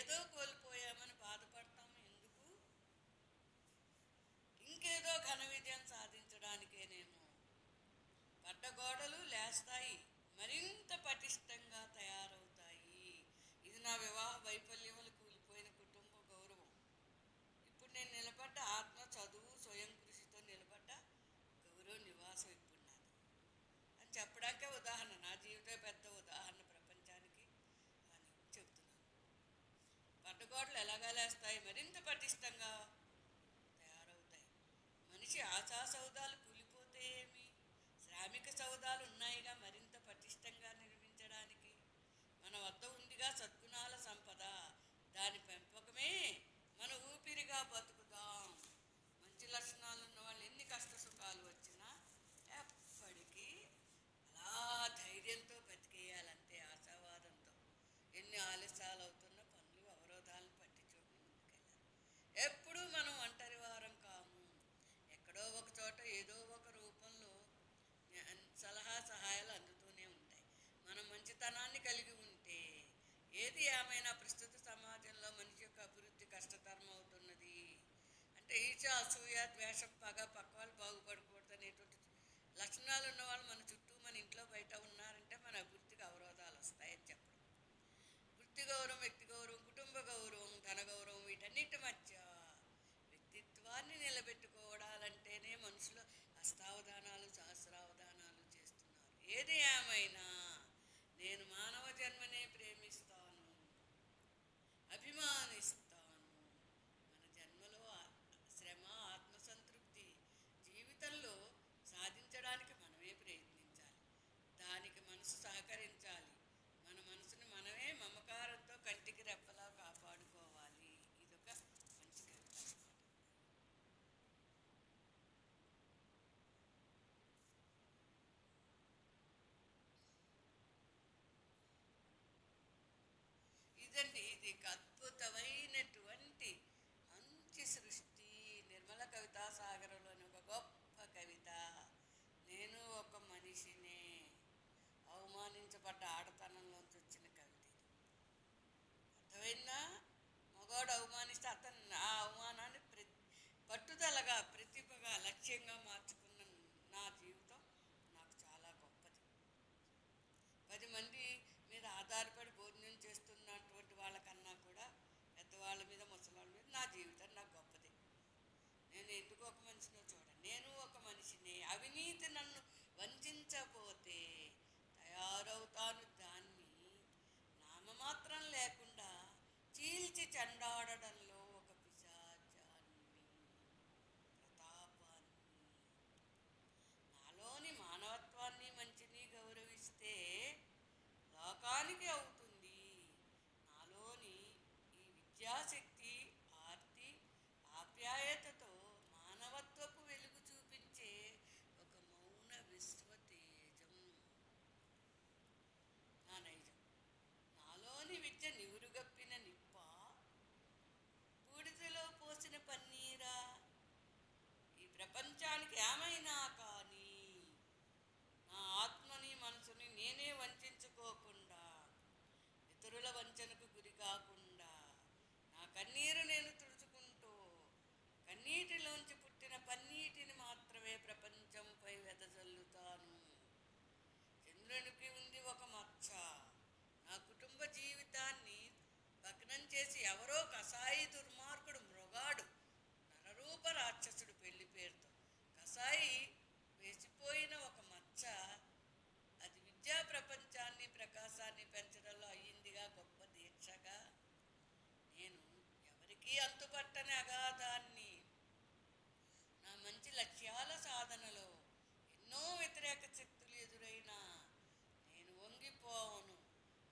ఏదో కోల్పోయామని బాధపడతాము ఎందుకు? ఇంకేదో ఘన విజయం సాధించడానికేనేమో. పడ్డగోడలు లేస్తాయి, మరింత పటిష్టంగా తయారవుతాయి. ఇది నా వివాహ వైఫల్యములు కూలిపోయిన కుటుంబ గౌరవం. ఇప్పుడు నేను నిలబడ్డ ఆత్మ, చదువు, స్వయం కృషితో నిలబడ్డ గౌరవ నివాసం ఇప్పుడు నాది అని చెప్పడానికే ఉదాహరణ. నా జీవితమే పెద్ద ఉదాహరణ ప్రపంచానికి అని చెబుతున్నాను. పడ్డగోడలు ఎలాగా లేస్తాయి, మరింత పటిష్టంగా తయారవుతాయి. మనిషి ఆశా సౌధాలు కూలిపోతే ఏమి, శ్రామిక సౌధాలు ఉన్నాయిగా మరింత పటిష్టంగా నిర్మించడానికి. మన వద్ద ఉందిగా సద్గుణాల సంపద, దాని పెంపకమే మన ఊపిరిగా బతుకుదాం. మంచి లక్షణాలు ఉన్న వాళ్ళు ఎన్ని కష్ట సుఖాలు వచ్చినా ఎప్పటికీ అలా ధైర్యంతో బతికేయాలంతే, ఆశావాదంతో. ఎన్ని ఆలస్యాలు అవుతున్న పనులు, అవరోధాలను పట్టించుకొని ముందుకెళ్ళాలి. ఎప్పుడూ మనం ఒంటరి వారం కాము. ఎక్కడో ఒక చోట ఏదో ఒక రూపంలో సలహా సహాయాలు అందుతూనే ఉంటాయి. మనం మంచితనాన్ని కలిగి ఉంటే ఏది ఏమైనా ప్రస్తుత సమాజంలో మనిషి యొక్క అభివృద్ధి కష్టతరం అవుతున్నది. అంటే ఈర్ష, అసూయ, ద్వేషం, పగ, పక్క వాళ్ళు బాగుపడకూడదు అనేటువంటి లక్షణాలు ఉన్నవాళ్ళు మన చుట్టూ, మన ఇంట్లో బయట ఉన్నారంటే మన అభివృద్ధికి అవరోధాలు వస్తాయని చెప్పడం. వృత్తి గౌరవం, వ్యక్తి గౌరవం, కుటుంబ గౌరవం, ధన గౌరవం, వీటన్నిటి మధ్య వ్యక్తిత్వాన్ని నిలబెట్టుకోవడాలంటేనే మనుషులు అష్టావధానాలు, సహస్రావధానాలు చేస్తున్నారు. ఏది ఏమైనా నేను మానవ జన్మనే ప్రేమిస్తాను, అభిమానిస్తాను. మన జన్మలో శ్రమ, ఆత్మసంతృప్తి జీవితంలో సాధించడానికి మనమే ప్రయత్నించాలి. దానికి మనసు సహకరించాలి. మన మనసుని మనమే మమకారంతో కంటికి రెప్పలా కాపాడుకోవాలి. ఇదొక మంచి కవిత అన్నమాట. ఇదండి, ఇది అద్భుతమైనటువంటి మంచి సృష్టి. నిర్మల కవితా సాగరంలోని ఒక గొప్ప కవిత. నేను ఒక మనిషినే, అవమానించబడ్డ ఆడతనంలోంచి వచ్చిన కవిత ఇది. అర్థమైందా? మగవాడు అవమానిస్తే అతను ఆ అవమానాన్ని పట్టుదలగా, ప్రతిభగా, లక్ష్యంగా మార్చుకున్న నా జీవితం నాకు చాలా గొప్పది. 10 మంది మీద ఆధారపడి భోజనం చేస్తున్నటువంటి వాళ్ళకన్నా కూడా పెద్దవాళ్ళ మీద, ముసలాళ్ళ మీద నా జీవితం నాకు గొప్పది. నేను ఎందుకు ఒక మనిషినో చూడండి. నేను ఒక మనిషిని, అవినీతి నన్ను వంచకపోతే తయారవుతాను దాన్ని, నామమాత్రం లేకుండా చీల్చి చెండాడడంలో ఒక పిశాచాన్ని, ప్రతాపాన్ని. నాలోని మానవత్వాన్ని, మంచిని గౌరవిస్తే లోకానికి అవుతుంది. నాలోని ఈ విద్యాశక్తి, ఆర్తి, ఆప్యాయతతో మానవత్వపు వెలుగు చూపించే ఒక మౌన విశ్వతేజం నా నైజం. నాలోని విద్య నివురుగప్పిన నిప్ప, బూడిదలో పోసిన పన్నీరా. ఈ ప్రపంచానికి ఏమైనా కానీ నా ఆత్మని, మనసుని నేనే వంచుకోకుండా, ఇతరుల వంచనకు గురి కాకుండా, నా కన్నీరు నేను తుడుచుకుంటూ, కన్నీటిలోంచి పుట్టిన పన్నీటిని మాత్రమే ప్రపంచంపై వెదజల్లుతాను. చంద్రునికి ఉంది ఒక మచ్చ. నా కుటుంబ జీవితాన్ని భగ్నం చేసి ఎవరో కసాయి దుర్మార్గుడు, మృగాడు, నరరూప రాక్షసుడు పెళ్లి పేరుతో కసాయి వేసిపోయిన ఒక మచ్చ. అది విద్యా ప్రపంచాన్ని, ప్రకాశాన్ని పెంచడంలో అయ్యిందిగా గొప్ప దీక్షగా. నేను ఎవరికీ అంతుపట్టని అగాధాన్ని. నా మంచి లక్ష్యాల సాధనలో ఎన్నో వ్యతిరేక శక్తులు ఎదురైనా నేను వంగిపోవను.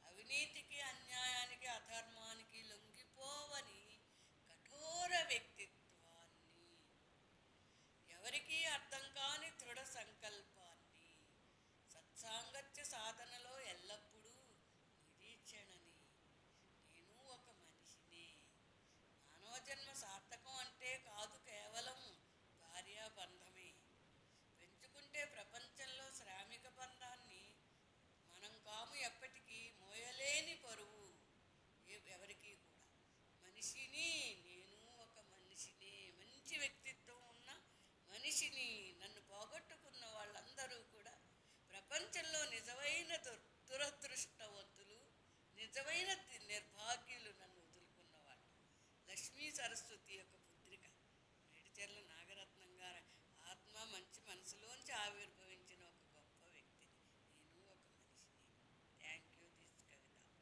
అవినీతికి, అన్యాయానికి, అధర్మానికి లొంగిపోవని కఠోర వ్యక్తిత్వాన్ని, ఎవరికీ అర్థం కాని దృఢ సంకల్పాన్ని, సత్సాంగత్య సాధనలో ఎల్లప్పుడూ నిరీక్షణని. నేను ఒక మనిషినే. మానవ జన్మ సార్థకం అంటే కాదు కేవలం భార్యాబంధమే. పెంచుకుంటే ప్రపంచంలో శ్రామిక ఈ యొక్క